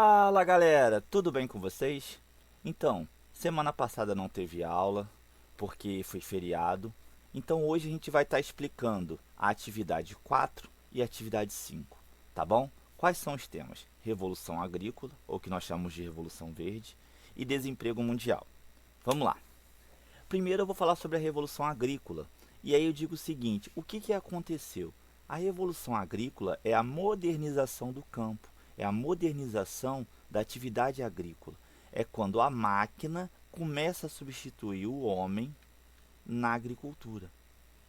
Fala galera, tudo bem com vocês? Então, semana passada não teve aula porque foi feriado, então hoje a gente vai estar explicando a atividade 4 e a atividade 5, tá bom? Quais são os temas? Revolução agrícola, ou que nós chamamos de Revolução Verde, e desemprego mundial. Vamos lá. Primeiro eu vou falar sobre a Revolução Agrícola. E aí eu digo o seguinte, o que aconteceu? A Revolução Agrícola é a modernização do campo, é a modernização da atividade agrícola. É quando a máquina começa a substituir o homem na agricultura,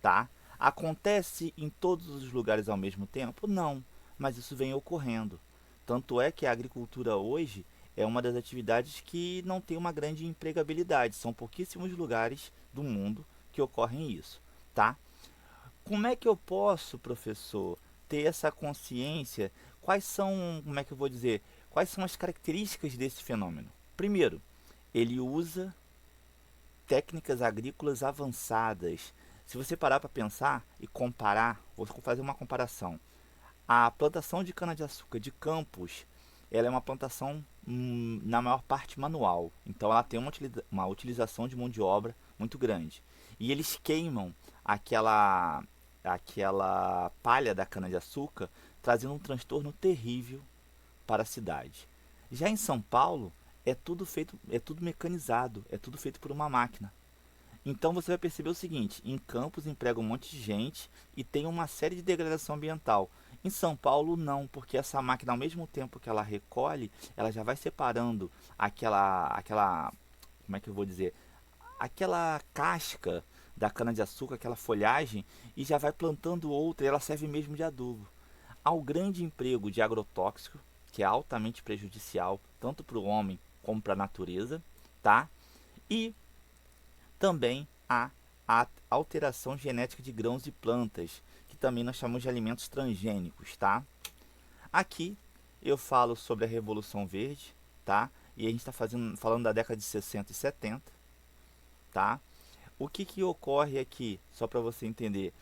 tá? Acontece em todos os lugares ao mesmo tempo? Não, mas isso vem ocorrendo. Tanto é que a agricultura hoje é uma das atividades que não tem uma grande empregabilidade. São pouquíssimos lugares do mundo que ocorrem isso, tá? Como é que eu posso, professor, ter essa consciência? Quais são, como é que eu vou dizer, quais são as características desse fenômeno? Primeiro, ele usa técnicas agrícolas avançadas. Se você parar para pensar e comparar, vou fazer uma comparação. A plantação de cana-de-açúcar de Campos, ela é uma plantação na maior parte manual. Então ela tem uma utilização de mão de obra muito grande. E eles queimam aquela palha da cana-de-açúcar, trazendo um transtorno terrível para a cidade. Já em São Paulo, é tudo mecanizado, é tudo feito por uma máquina. Então você vai perceber o seguinte, em Campos emprega um monte de gente e tem uma série de degradação ambiental. Em São Paulo não, porque essa máquina ao mesmo tempo que ela recolhe, ela já vai separando como é que eu vou dizer, aquela casca da cana de açúcar, aquela folhagem e já vai plantando outra, e ela serve mesmo de adubo. Há o grande emprego de agrotóxico, que é altamente prejudicial tanto para o homem como para a natureza, tá? E também há a alteração genética de grãos e plantas, que também nós chamamos de alimentos transgênicos, tá? Aqui eu falo sobre a Revolução Verde, tá? E a gente está falando da década de 60 e 70, tá? O que ocorre aqui, só para você entender,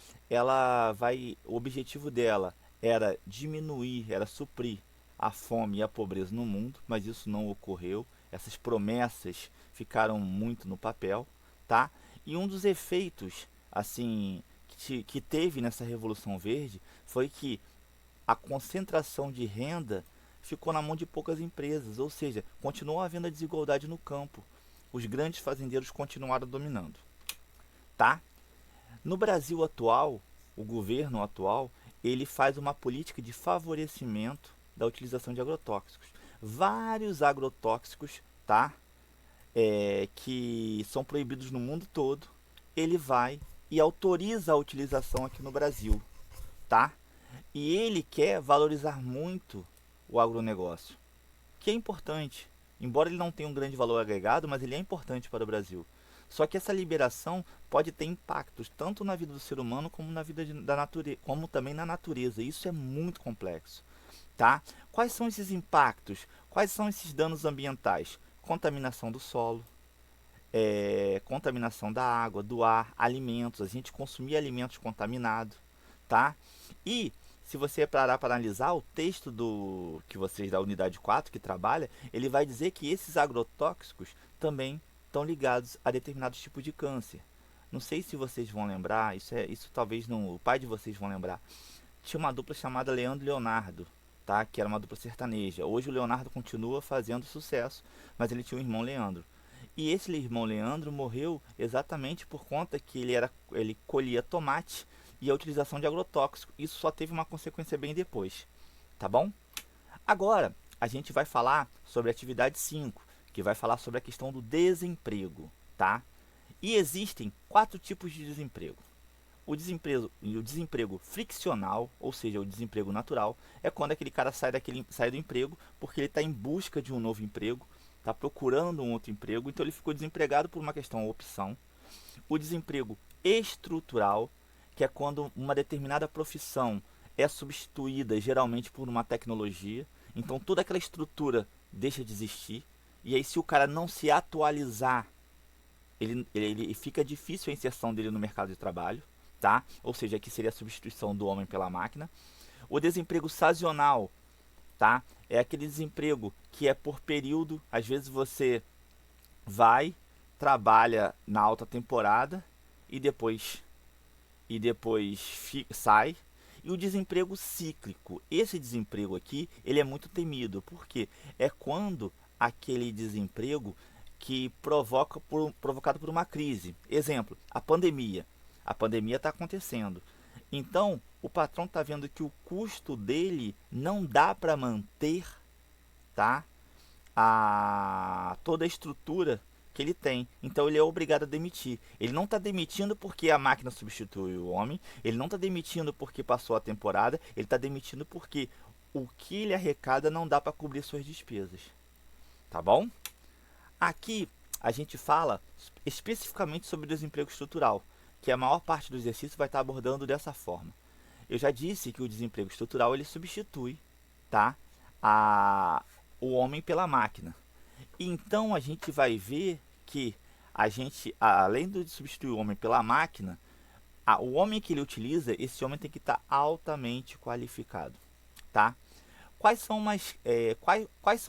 o objetivo dela era diminuir, era suprir a fome e a pobreza no mundo, mas isso não ocorreu. Essas promessas ficaram muito no papel, tá? E um dos efeitos, assim, que teve nessa Revolução Verde foi que a concentração de renda ficou na mão de poucas empresas, ou seja, continuou havendo a desigualdade no campo. Os grandes fazendeiros continuaram dominando, tá? No Brasil atual, o governo atual, ele faz uma política de favorecimento da utilização de agrotóxicos. Vários agrotóxicos, tá? Que são proibidos no mundo todo, ele vai e autoriza a utilização aqui no Brasil, tá? E ele quer valorizar muito o agronegócio, que é importante. Embora ele não tenha um grande valor agregado, mas ele é importante para o Brasil. Só que essa liberação pode ter impactos tanto na vida do ser humano como na vida da natureza, como também na natureza. Isso é muito complexo, tá? Quais são esses impactos? Quais são esses danos ambientais? Contaminação do solo, contaminação da água, do ar, alimentos, a gente consumir alimentos contaminados, tá? E se você parar para analisar o texto do que vocês da unidade 4 que trabalha, ele vai dizer que esses agrotóxicos também estão ligados a determinados tipos de câncer. Não sei se vocês vão lembrar, isso talvez não, o pai de vocês vão lembrar. Tinha uma dupla chamada Leandro e Leonardo, tá? Que era uma dupla sertaneja. Hoje o Leonardo continua fazendo sucesso, mas ele tinha um irmão Leandro. E esse irmão Leandro morreu exatamente por conta que ele colhia tomate e a utilização de agrotóxico. Isso só teve uma consequência bem depois, tá bom? Agora, a gente vai falar sobre a atividade 5, que vai falar sobre a questão do desemprego, tá? E existem 4 tipos de desemprego. O desemprego friccional, ou seja, o desemprego natural, é quando aquele cara sai do emprego porque ele está em busca de um novo emprego, está procurando um outro emprego, então ele ficou desempregado por uma questão opção. O desemprego estrutural, que é quando uma determinada profissão é substituída geralmente por uma tecnologia, então toda aquela estrutura deixa de existir, e aí se o cara não se atualizar, ele fica difícil a inserção dele no mercado de trabalho, tá? Ou seja, aqui seria a substituição do homem pela máquina. O desemprego sazonal tá? É aquele desemprego que é por período, às vezes você vai, trabalha na alta temporada e depois sai. E o desemprego cíclico, esse desemprego aqui, ele é muito temido, porque é quando aquele desemprego que provocado por uma crise. Exemplo, a pandemia. A pandemia está acontecendo. Então, o patrão está vendo que o custo dele não dá para manter, tá? Toda a estrutura que ele tem. Então ele é obrigado a demitir. Ele não está demitindo porque a máquina substitui o homem. Ele não está demitindo porque passou a temporada. Ele está demitindo porque o que ele arrecada não dá para cobrir suas despesas. Tá bom? Aqui a gente fala especificamente sobre o desemprego estrutural, que a maior parte do exercício vai estar abordando dessa forma. Eu já disse que o desemprego estrutural ele substitui, tá, o homem pela máquina. Então a gente vai ver que a gente, além de substituir o homem pela máquina, o homem que ele utiliza, esse homem tem que estar altamente qualificado, tá? Quais são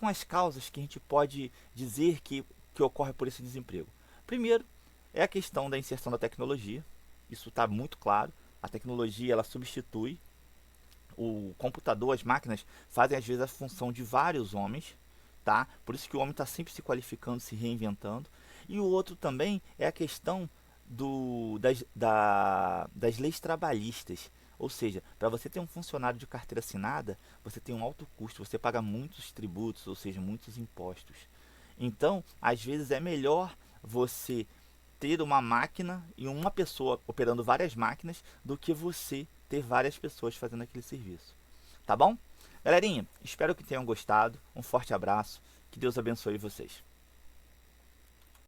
as causas que a gente pode dizer que ocorre por esse desemprego? Primeiro, é a questão da inserção da tecnologia. Isso está muito claro. A tecnologia ela substitui o computador, as máquinas fazem às vezes a função de vários homens, tá? Por isso que o homem está sempre se qualificando, se reinventando. E o outro também é a questão das leis trabalhistas. Ou seja, para você ter um funcionário de carteira assinada, você tem um alto custo, você paga muitos tributos, ou seja, muitos impostos. Então, às vezes é melhor você ter uma máquina e uma pessoa operando várias máquinas do que você ter várias pessoas fazendo aquele serviço. Tá bom? Galerinha, espero que tenham gostado. Um forte abraço. Que Deus abençoe vocês.